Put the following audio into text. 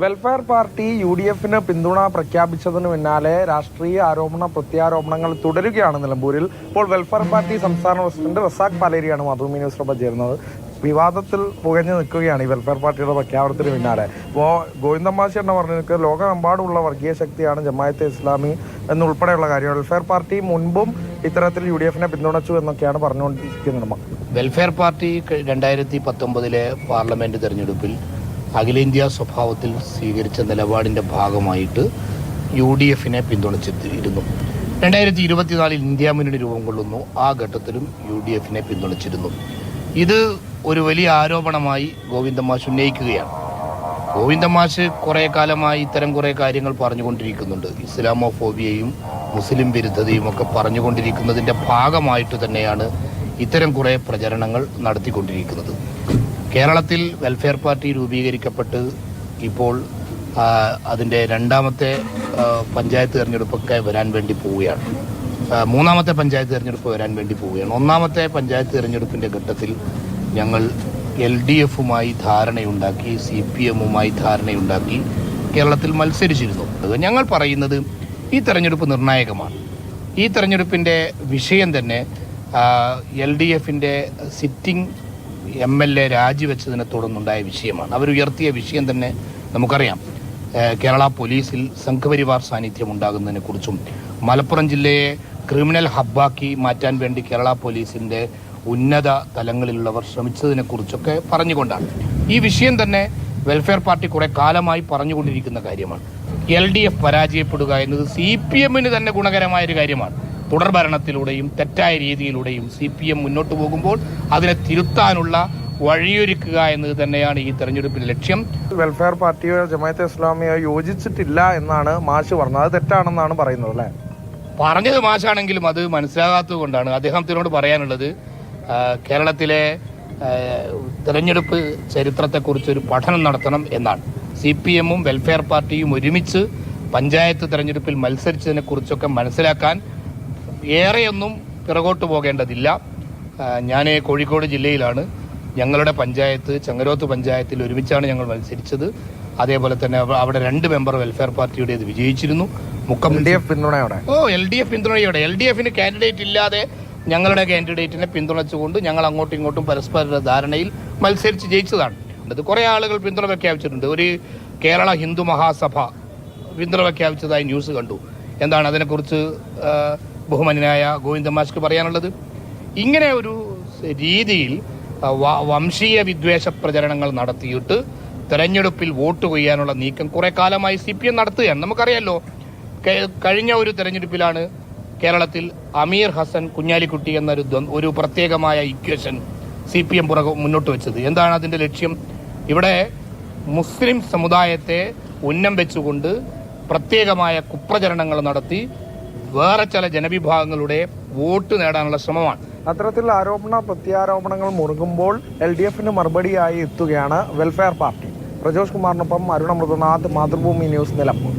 Welfare party UDFന് പിന്തുണ പ്രഖ്യാപിച്ചതിന് പിന്നാലെ രാഷ്ട്രീയ പ്രത്യാരോപണങ്ങൾ തുടരുകയാണ് നിലമ്പൂരിൽ. ഇപ്പോൾ വെൽഫെയർ പാർട്ടി സംസ്ഥാന പ്രസിഡന്റ് റസാഖ് പാലേരിയാണ് മാതൃഭൂമി ന്യൂസിനൊപ്പം ചേരുന്നത്. വിവാദത്തിൽ പുകഞ്ഞു നിൽക്കുകയാണ് ഈ വെൽഫെയർ പാർട്ടിയുടെ പ്രഖ്യാപനത്തിന് പിന്നാലെ. ഇപ്പോൾ ഗോവിന്ദമാഷി എന്ന പറഞ്ഞിട്ട് ലോകമെമ്പാടുമുള്ള വർഗീയ ശക്തിയാണ് ജമാഅത്തെ ഇസ്ലാമി എന്നുൾപ്പെടെയുള്ള കാര്യം. വെൽഫെയർ പാർട്ടി മുൻപും ഇത്തരത്തിൽ UDFനെ പിന്തുണച്ചു എന്നൊക്കെയാണ് പറഞ്ഞുകൊണ്ടിരിക്കുന്നത്. വെൽഫെയർ പാർട്ടി 2019 പാർലമെന്റ് തെരഞ്ഞെടുപ്പിൽ അഖിലേന്ത്യാ സ്വഭാവത്തിൽ സ്വീകരിച്ച നിലപാടിന്റെ ഭാഗമായിട്ട് UDFനെ പിന്തുണച്ചിരുന്നു. 2024 ഇന്ത്യ മുന്നണി രൂപം കൊള്ളുന്നു. ആ ഘട്ടത്തിലും UDFനെ പിന്തുണച്ചിരുന്നു. ഇത് ഒരു വലിയ ആരോപണമായി ഗോവിന്ദമാഷ് ഉന്നയിക്കുകയാണ്. ഗോവിന്ദമാഷ് കുറെ കാലമായി ഇത്തരം കുറെ കാര്യങ്ങൾ പറഞ്ഞുകൊണ്ടിരിക്കുന്നുണ്ട്. ഇസ്ലാമോഫോബിയയും മുസ്ലിം വിരുദ്ധതയും ഒക്കെ പറഞ്ഞുകൊണ്ടിരിക്കുന്നതിന്റെ ഭാഗമായിട്ട് തന്നെയാണ് ഇത്തരം കുറെ പ്രചരണങ്ങൾ നടത്തിക്കൊണ്ടിരിക്കുന്നത്. കേരളത്തിൽ വെൽഫെയർ പാർട്ടി രൂപീകരിക്കപ്പെട്ട് ഇപ്പോൾ അതിൻ്റെ രണ്ടാമത്തെ പഞ്ചായത്ത് തെരഞ്ഞെടുപ്പൊക്കെ വരാൻ വേണ്ടി പോവുകയാണ്. മൂന്നാമത്തെ പഞ്ചായത്ത് തെരഞ്ഞെടുപ്പ് വരാൻ വേണ്ടി പോവുകയാണ്. ഒന്നാമത്തെ പഞ്ചായത്ത് തെരഞ്ഞെടുപ്പിൻ്റെ ഘട്ടത്തിൽ ഞങ്ങൾ LDFുമായി ധാരണയുണ്ടാക്കി, CPMുമായി ധാരണയുണ്ടാക്കി കേരളത്തിൽ മത്സരിച്ചിരുന്നു. ഞങ്ങൾ പറയുന്നത് ഈ തെരഞ്ഞെടുപ്പ് നിർണായകമാണ്. ഈ തെരഞ്ഞെടുപ്പിൻ്റെ വിഷയം തന്നെ LDFിൻ്റെ സിറ്റിംഗ് MLA രാജിവെച്ചതിനെ തുടർന്നുണ്ടായ വിഷയമാണ്. അവരുയർത്തിയ വിഷയം തന്നെ നമുക്കറിയാം. കേരള പോലീസിൽ സംഘപരിവാർ സാന്നിധ്യം ഉണ്ടാകുന്നതിനെ കുറിച്ചും മലപ്പുറം ജില്ലയെ ക്രിമിനൽ ഹബ്ബാക്കി മാറ്റാൻ വേണ്ടി കേരള പോലീസിന്റെ ഉന്നത തലങ്ങളിലുള്ളവർ ശ്രമിച്ചതിനെ കുറിച്ചൊക്കെ പറഞ്ഞുകൊണ്ടാണ്. ഈ വിഷയം തന്നെ വെൽഫെയർ പാർട്ടി കുറെ കാലമായി പറഞ്ഞുകൊണ്ടിരിക്കുന്ന കാര്യമാണ്. LDF പരാജയപ്പെടുക എന്നത് CPMന് തന്നെ ഗുണകരമായൊരു കാര്യമാണ്. തുടർ ഭരണത്തിലൂടെയും തെറ്റായ രീതിയിലൂടെയും CPM മുന്നോട്ട് പോകുമ്പോൾ അതിനെ തിരുത്താനുള്ള വഴിയൊരുക്കുക എന്നത് തന്നെയാണ് ഈ തെരഞ്ഞെടുപ്പിന്റെ ലക്ഷ്യം. വെൽഫെയർ പാർട്ടിയോ ജമാഅത്തെ ഇസ്ലാമിയോ യോജിച്ചിട്ടില്ല എന്നാണ് മാഷ് പറഞ്ഞത്. അത് തെറ്റാണെന്നാണ് പറയുന്നത് അല്ലേ? പറഞ്ഞത് മാഷാണെങ്കിലും അത് മനസ്സിലാകാത്തത് കൊണ്ടാണ്. അദ്ദേഹത്തിനോട് പറയാനുള്ളത് കേരളത്തിലെ തെരഞ്ഞെടുപ്പ് ചരിത്രത്തെക്കുറിച്ചൊരു പഠനം നടത്തണം എന്നാണ്. CPMും വെൽഫെയർ പാർട്ടിയും ഒരുമിച്ച് പഞ്ചായത്ത് തെരഞ്ഞെടുപ്പിൽ മത്സരിച്ചതിനെ കുറിച്ചൊക്കെ മനസ്സിലാക്കാൻ ഏറെയൊന്നും പിറകോട്ട് പോകേണ്ടതില്ല. ഞാൻ കോഴിക്കോട് ജില്ലയിലാണ്. ഞങ്ങളുടെ പഞ്ചായത്ത് ചങ്ങരോത്ത് പഞ്ചായത്തിൽ ഒരുമിച്ചാണ് ഞങ്ങൾ മത്സരിച്ചത്. അതേപോലെ തന്നെ അവിടെ 2 മെമ്പർ വെൽഫെയർ പാർട്ടിയുടേത് വിജയിച്ചിരുന്നു. LDF പിന്തുണയോടെ LDFന് കാൻഡിഡേറ്റ് ഇല്ലാതെ ഞങ്ങളുടെ കാൻഡിഡേറ്റിനെ പിന്തുണച്ചുകൊണ്ട് ഞങ്ങൾ അങ്ങോട്ടും ഇങ്ങോട്ടും പരസ്പര ധാരണയിൽ മത്സരിച്ച് ജയിച്ചതാണ്. അത് കുറെ ആളുകൾ പിന്തുണ പ്രഖ്യാപിച്ചിട്ടുണ്ട്. ഒരു കേരള ഹിന്ദു മഹാസഭ പിന്തുണ പ്രഖ്യാപിച്ചതായി ന്യൂസ് കണ്ടു. എന്താണ് അതിനെക്കുറിച്ച് ബഹുമാന്യനായ ഗോവിന്ദമാഷ്ക്ക് പറയാനുള്ളത്? ഇങ്ങനെ ഒരു രീതിയിൽ വംശീയ വിദ്വേഷ പ്രചരണങ്ങൾ നടത്തിയിട്ട് തെരഞ്ഞെടുപ്പിൽ വോട്ട് കൊയ്യാനുള്ള നീക്കം കുറെ കാലമായി CPM നടത്തുകയാണ്. നമുക്കറിയാലോ, കഴിഞ്ഞ ഒരു തെരഞ്ഞെടുപ്പിലാണ് കേരളത്തിൽ അമീർ ഹസൻ കുഞ്ഞാലിക്കുട്ടി ഒരു പ്രത്യേകമായ ഇക്വേഷൻ CPM മുന്നോട്ട് വെച്ചത്. എന്താണ് അതിന്റെ ലക്ഷ്യം? ഇവിടെ മുസ്ലിം സമുദായത്തെ ഉന്നം വെച്ചുകൊണ്ട് പ്രത്യേകമായ കുപ്രചരണങ്ങൾ നടത്തി വേറെ ചില ജനവിഭാഗങ്ങളുടെ വോട്ട് നേടാനുള്ള ശ്രമമാണ്. അത്തരത്തിൽ പ്രത്യാരോപണങ്ങൾ മുറുകുമ്പോൾ LDFന് മറുപടിയായി എത്തുകയാണ് വെൽഫെയർ പാർട്ടി. പ്രജോഷ് കുമാറിനൊപ്പം അരുണ മൃദുനാഥ്, മാതൃഭൂമി ന്യൂസ്, നിലമ്പൂർ.